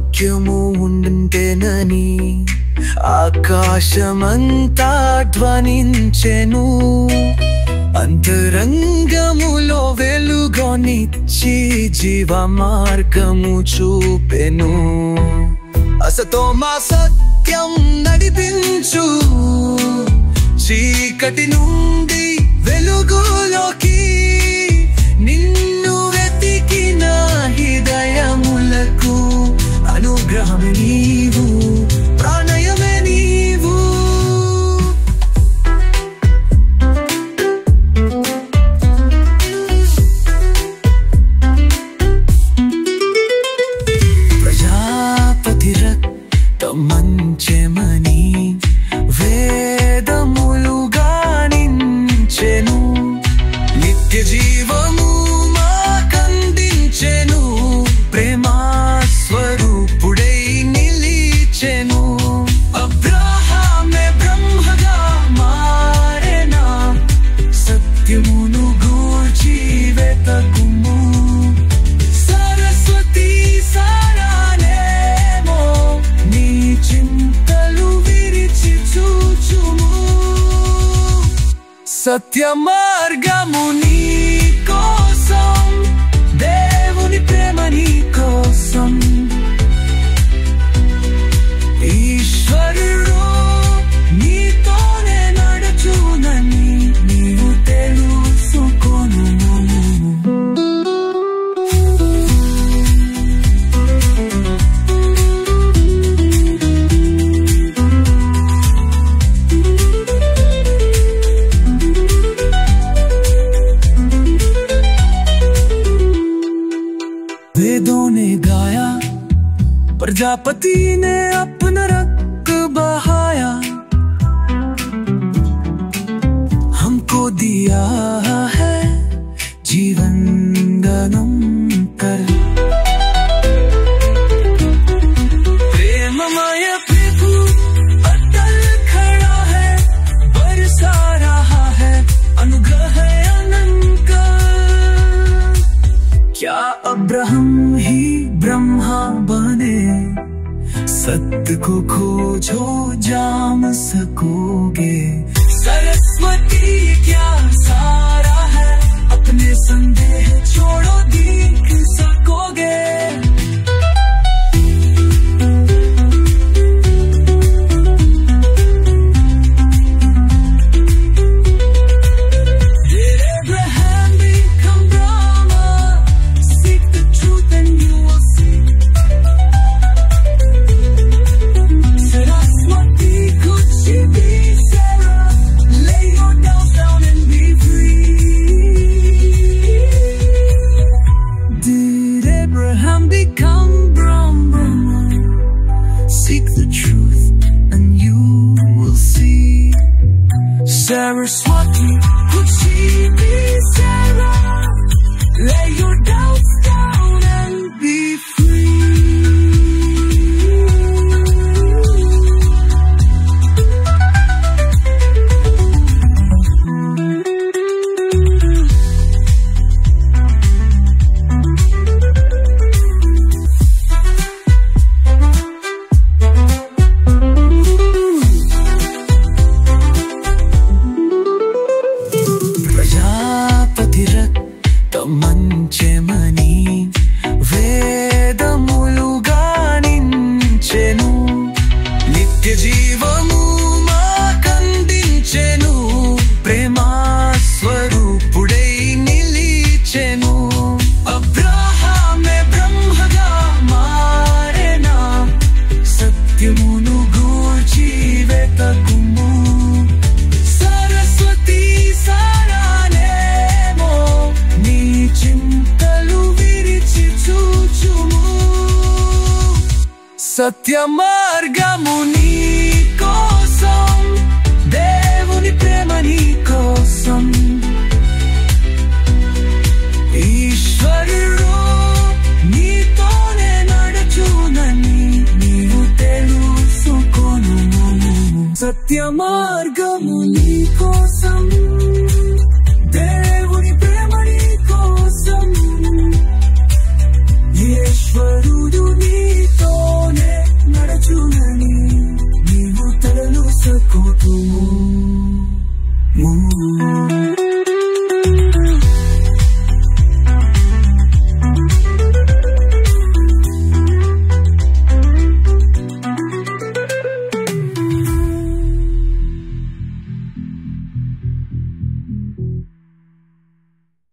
వాక్యము ఉంటేనని ఆకాశమంతా ధ్వనించెను. అంతరంగములో వెలుగొనిచ్చి జీవ మార్గము చూపెను. అసతోమా సత్యం నడిపించు, చీకటి నుండి వెలుగులోకి నిన్ను వెతికిన హృదయములకు అనుగ్రహమే నీవు, ప్రాణయమే నీవు. ప్రజాపతి రక్తమంచెమని వేదములు గానించెను. నిత్య జీవము మాకందించెను. ప్రేమా స్వరూపుడై నిలిచెను. అబ్రహామే బ్రహ్మగా మారెనా, సత్యమును గూర్చి వెతకుము. సరస్వతి సారానేమో నీ చింతలు విరిచి చూచుము. సత్య మార్గము నీ కోసం, దేవుని ప్రేమ నీ కోసం. ఈశ్వరుడు నీతోనే నడుచునని నీవు తెలుసుకొను. वेदों ने गाया, प्रजापति ने अपना रक्त बहाया, हमको दिया है जीवन दानम कर. प्रेममय प्रभु अटल खड़ा है, बरसा रहा है अनुग्रह अनंत. क्या अब्राहम ही ब्रह्मा बने, सत्य को खोजो जान सकोगे. सरस्वती क्या सारा है, अपने संदेह छोड़ो दिख सकोगे. Saraswati, could she be Sarah? Lay your doubts down and be free. మంచెమని వేదములు గానించెను. నిత్య జీవము మాకందించెను. ప్రేమా స్వరూపుడై నిలిచెను. అబ్రహామే బ్రహ్మగా మారెనా, సత్యమును గూర్చి వెతకుము. సరస్వతి సారానేమో నీ చింతలు విరిచి చూచుము. సత్య మార్గము నీ కోసం, దేవుని ప్రేమ నీ కోసం. ఈశ్వరుడు నీతోనే నడుచునని నీవు తెలుసుకొను. సత్య మార్గము నీ కోసం, దేవుని